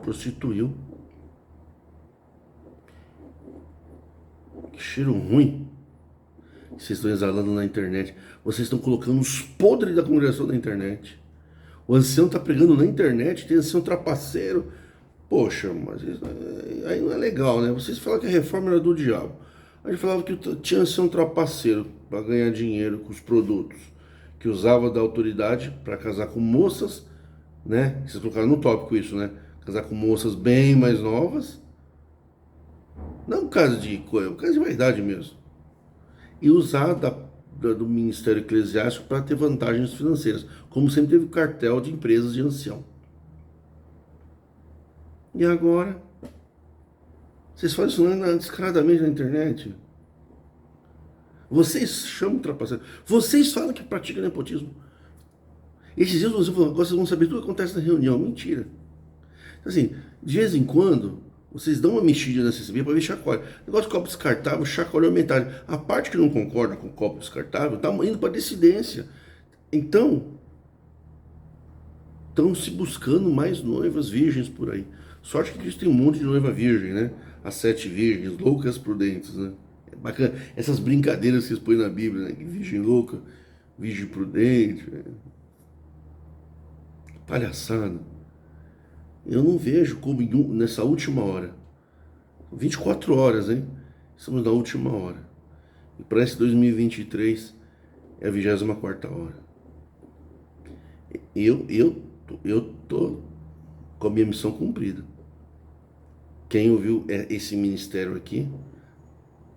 A: Prostituiu. Que cheiro ruim que vocês estão exalando na internet. Vocês estão colocando os podres da congregação na internet. O ancião está pregando na internet, tem ancião trapaceiro. Poxa, mas isso aí não é legal, né? Vocês falaram que a reforma era do diabo. A gente falava que tinha ancião trapaceiro para ganhar dinheiro com os produtos. Que usava da autoridade para casar com moças, né? Vocês colocaram no tópico isso, né? Casar com moças bem mais novas. Não caso de coisa, caso de vaidade mesmo. E usar do Ministério Eclesiástico para ter vantagens financeiras. Como sempre teve cartel de empresas de ancião. E agora? Vocês fazem isso descaradamente na internet. Vocês chamam trapaceiro. Vocês falam que praticam nepotismo. Esses dias agora vocês vão saber tudo que acontece na reunião. Mentira. Assim, de vez em quando, vocês dão uma mexida na CCB para ver chacoalho. Negócio de copo descartável, chacoalho aumentado. A parte que não concorda com o copo descartável está indo para dissidência. Então, estão se buscando mais noivas virgens por aí. Sorte que Cristo tem um monte de noiva virgem, né? As 7 virgens, loucas prudentes, né? É bacana. Essas brincadeiras que vocês põem na Bíblia, né? Virgem louca, virgem prudente. Palhaçada. Eu não vejo como nessa última hora. 24 horas, hein? Estamos na última hora. E para esse 2023 é a 24ª hora. Eu tô com a minha missão cumprida. Quem ouviu esse ministério aqui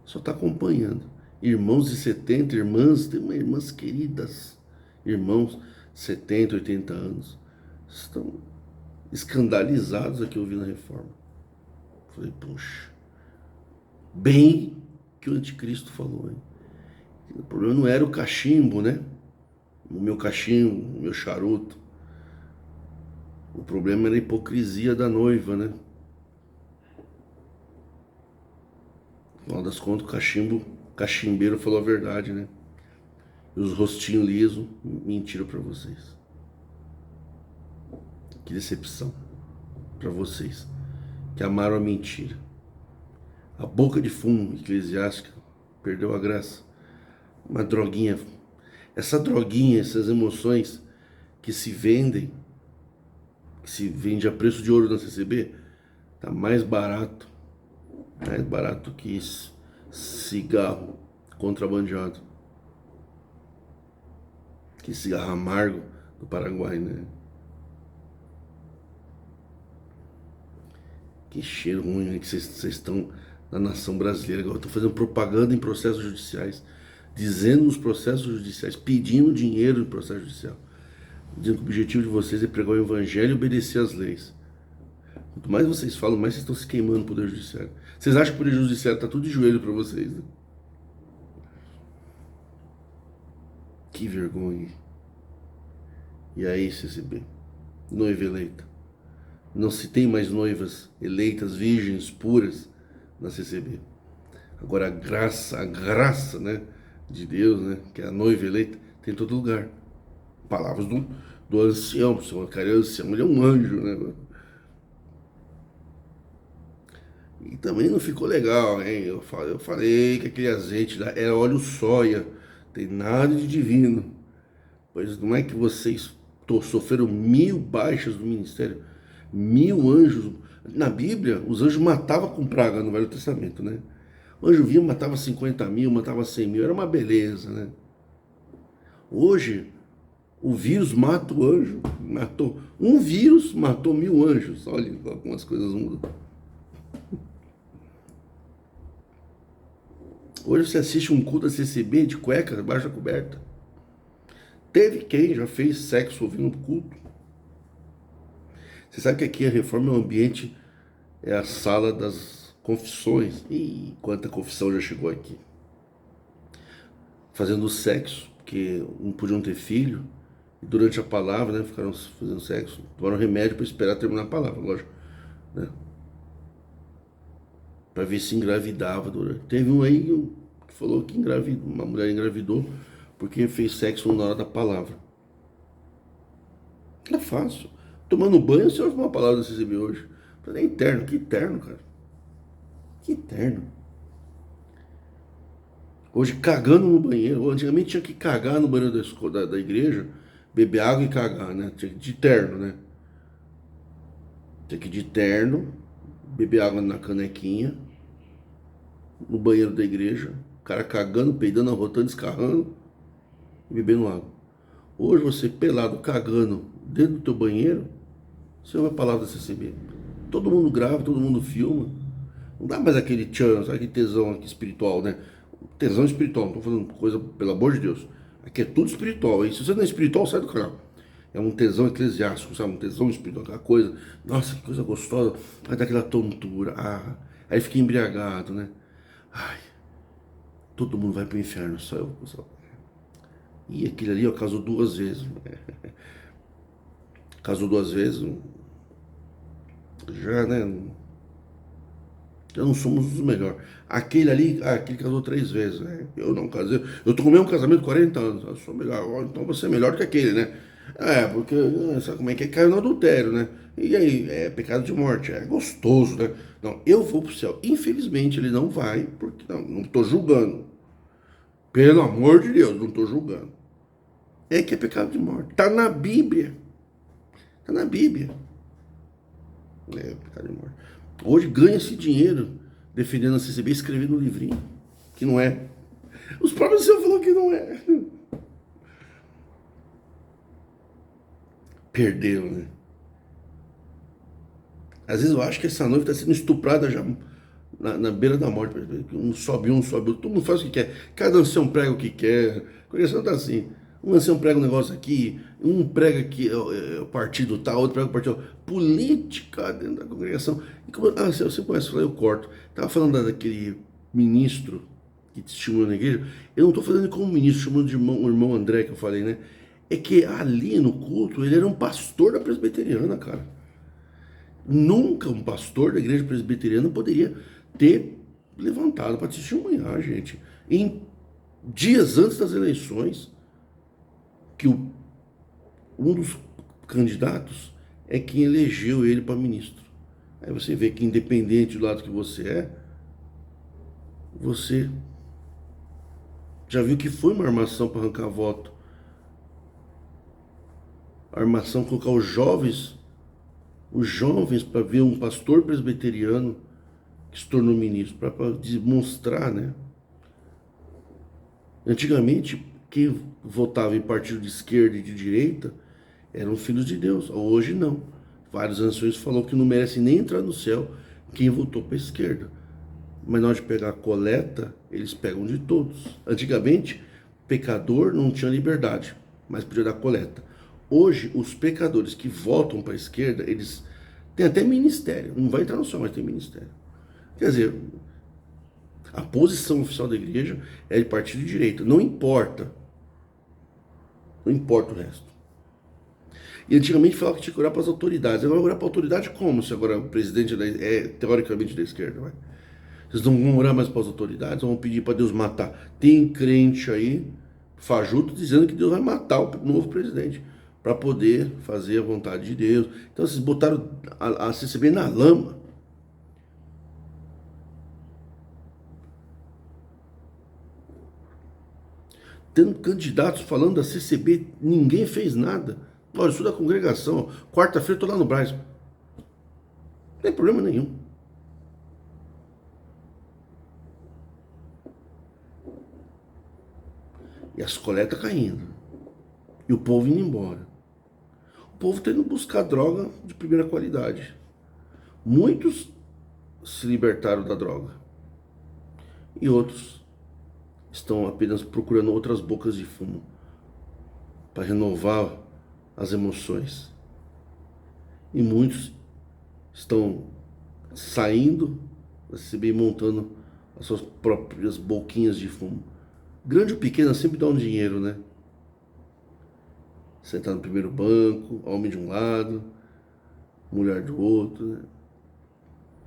A: só está acompanhando. Irmãos de 70, irmãs, tem uma irmãs queridas, irmãos 70, 80 anos, estão escandalizados aqui ouvindo a reforma. Falei, puxa, bem que o anticristo falou, hein? O problema não era o cachimbo, né? O meu cachimbo, o meu charuto. O problema era a hipocrisia da noiva, né? No final das contas, o cachimbeiro falou a verdade, né? E os rostinhos lisos mentiram para vocês. Que decepção para vocês que amaram a mentira. A boca de fumo eclesiástica perdeu a graça. Uma droguinha. Essa droguinha, essas emoções que se vendem, que se vende a preço de ouro na CCB, tá mais barato que cigarro contrabandeado, que cigarro amargo do Paraguai, né? Que cheiro ruim, né, que vocês estão na nação brasileira. Agora estão fazendo propaganda em processos judiciais, dizendo nos processos judiciais, pedindo dinheiro em processo judicial, dizendo que o objetivo de vocês é pregar o evangelho e obedecer às leis. Quanto mais vocês falam, mais vocês estão se queimando no Poder Judiciário. Vocês acham que o Poder Judiciário está tudo de joelho para vocês, né? Que vergonha. E aí, CCB, noiva eleita. Não se tem mais noivas eleitas, virgens, puras na CCB. Agora a graça, né, de Deus, né, que é a noiva eleita, tem em todo lugar. Palavras do ancião, o cara é ancião, ele é um anjo, né? E também não ficou legal, hein? Eu falei que aquele azeite lá era óleo soia, tem nada de divino. Pois não é que vocês sofreram 1000 baixas do ministério, 1000 anjos. Na Bíblia, os anjos matavam com praga no Velho Testamento, né? O anjo vinha, matava 50.000, matava 100.000, era uma beleza, né? Hoje, o vírus mata o anjo, matou. Um vírus matou 1000 anjos. Olha como as coisas mudam. Hoje você assiste um culto da CCB de cueca, debaixo da coberta. Teve quem já fez sexo ouvindo o culto. Você sabe que aqui a Reforma é um ambiente, é a sala das confissões. E quanta confissão já chegou aqui. Fazendo sexo, porque não podiam ter filho. E durante a palavra, né, ficaram fazendo sexo. Tomaram remédio para esperar terminar a palavra, lógico, né? Para ver se engravidava durante. Teve um aí que falou que uma mulher engravidou porque fez sexo na hora da palavra. É fácil. Tomando banho, você ouve uma palavra da CCB hoje. É interno. Que interno, cara? Que interno. Hoje, cagando no banheiro. Antigamente tinha que cagar no banheiro da igreja, beber água e cagar, né? Tinha que ir de terno, né? Tinha que ir de terno, beber água na canequinha, no banheiro da igreja, o cara cagando, peidando, arrotando, escarrando e bebendo água. Hoje você pelado, cagando dentro do teu banheiro, você ouve a palavra da CCB. Todo mundo grava, todo mundo filma. Não dá mais aquele tchan, sabe, aquele tesão aqui espiritual, né? Tesão espiritual, não tô falando coisa, pelo amor de Deus. Aqui é tudo espiritual. E se você não é espiritual, sai do canal. É um tesão eclesiástico, sabe? Um tesão espiritual, aquela coisa. Nossa, que coisa gostosa. Vai dar aquela tontura. Ah, aí fica embriagado, né? Ai, todo mundo vai pro inferno, só eu. E aquele ali, ó, casou 2 vezes. Casou 2 vezes. Já, né? Já não somos os melhores. Aquele ali, aquele casou 3 vezes, né? Eu não casei. Eu tô com o mesmo casamento 40 anos. Eu sou melhor. Então você é melhor que aquele, né? Porque sabe como é que é? Caiu no adultério, né? E aí, é pecado de morte. É gostoso, né? Não, eu vou pro céu. Infelizmente ele não vai, porque não tô julgando. Pelo amor de Deus, não tô julgando. É que é pecado de morte. Tá na Bíblia. Tá na Bíblia. É pecado de morte. Hoje ganha-se dinheiro defendendo a CCB, escrevendo um livrinho, que não é. Os próprios senhores falaram que não é. Perderam, né? Às vezes eu acho que essa noiva está sendo estuprada já na beira da morte. Um sobe outro. Todo mundo faz o que quer. Cada ancião prega o que quer. A congregação está assim. Um ancião prega um negócio aqui, um prega que o partido tal, outro prega o partido tal. Política dentro da congregação. Você conhece, eu corto. Estava falando daquele ministro que te estimula na igreja. Eu não estou falando como ministro, chamando de o irmão André que eu falei, né? É que ali no culto ele era um pastor da presbiteriana, cara. Nunca um pastor da igreja presbiteriana poderia ter levantado para testemunhar, gente. Em dias antes das eleições, que um dos candidatos é quem elegeu ele para ministro. Aí você vê que independente do lado que você é, Você já viu que foi uma armação para arrancar voto? A armação colocar os jovens para ver um pastor presbiteriano que se tornou ministro, para demonstrar, né? Antigamente, quem votava em partido de esquerda e de direita eram filhos de Deus. Hoje não. Vários anciões falou que não merece nem entrar no céu quem votou para a esquerda. Mas na hora de pegar a coleta, eles pegam de todos. Antigamente, pecador não tinha liberdade, mas podia dar coleta. Hoje, os pecadores que votam para a esquerda, eles têm até ministério. Não vai entrar no céu, mas tem ministério. Quer dizer, a posição oficial da igreja é de partido de direita. Não importa. Não importa o resto. E antigamente falava que tinha que orar para as autoridades. Agora orar para a autoridade como? Se agora o presidente é teoricamente da esquerda, vai? Vocês não vão orar mais para as autoridades, vão pedir para Deus matar. Tem crente aí, fajuto, dizendo que Deus vai matar o novo presidente para poder fazer a vontade de Deus. Então vocês botaram a CCB na lama. Tendo candidatos falando da CCB, ninguém fez nada. Olha, eu sou da congregação, quarta-feira estou lá no Brás. Não tem problema nenhum. E as coletas caindo. E o povo indo embora. O povo tendo que buscar droga de primeira qualidade. Muitos se libertaram da droga. E outros estão apenas procurando outras bocas de fumo para renovar as emoções. E muitos estão saindo da CCB e montando as suas próprias boquinhas de fumo. Grande ou pequena sempre dá um dinheiro, né? Sentar no primeiro banco, homem de um lado, mulher do outro, né?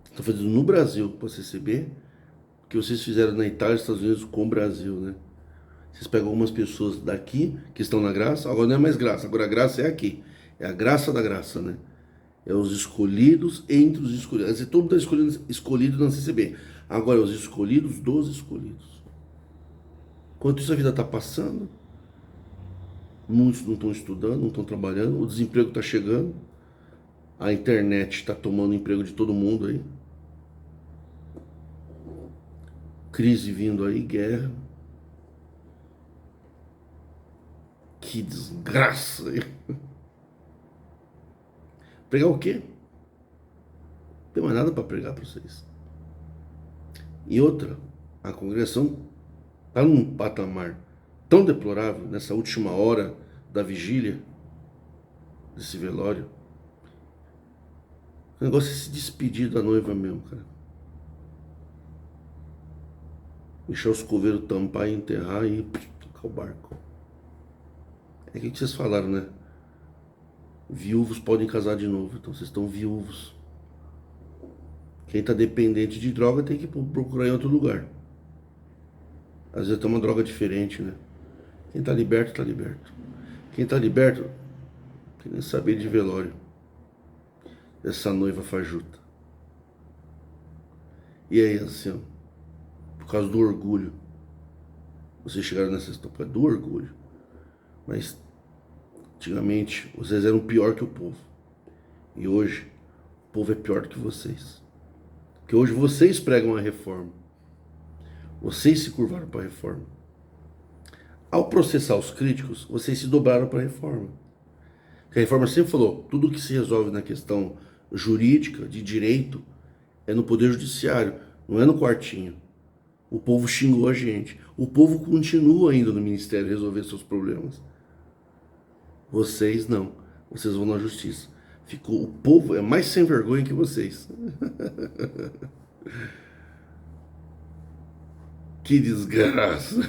A: Estão fazendo no Brasil para CCB o que vocês fizeram na Itália e Estados Unidos com o Brasil, né? Vocês pegam algumas pessoas daqui que estão na graça, agora não é mais graça, agora a graça é aqui. É a graça da graça, né? É os escolhidos entre os escolhidos. Todo mundo está escolhido na CCB. Agora é os escolhidos dos escolhidos. Enquanto isso a vida está passando, muitos não estão estudando, não estão trabalhando, o desemprego está chegando, a internet está tomando emprego de todo mundo aí. Crise vindo aí, guerra. Que desgraça! Pregar o quê? Não tem mais nada para pregar para vocês. E outra, a congregação está num patamar tão deplorável nessa última hora da vigília desse velório. O negócio é se despedir da noiva mesmo, cara. Deixar os coveiros tampar e enterrar e tocar o barco. É o que vocês falaram, né? Viúvos podem casar de novo, então vocês estão viúvos. Quem está dependente de droga tem que procurar em outro lugar. Às vezes tem uma droga diferente, né? Quem está liberto, está liberto. Quem está liberto, não tem nem saber de velório. Essa noiva fajuta. E aí, assim, ó, por causa do orgulho. Vocês chegaram nessa história do orgulho. Mas, antigamente, vocês eram pior que o povo. E hoje, o povo é pior do que vocês. Porque hoje vocês pregam a reforma. Vocês se curvaram para a reforma. Ao processar os críticos, vocês se dobraram para a reforma. Porque a reforma sempre falou, tudo que se resolve na questão jurídica, de direito, é no poder judiciário, não é no quartinho. O povo xingou a gente. O povo continua indo no ministério resolver seus problemas. Vocês não. Vocês vão na justiça. O povo é mais sem vergonha que vocês. Que desgraça.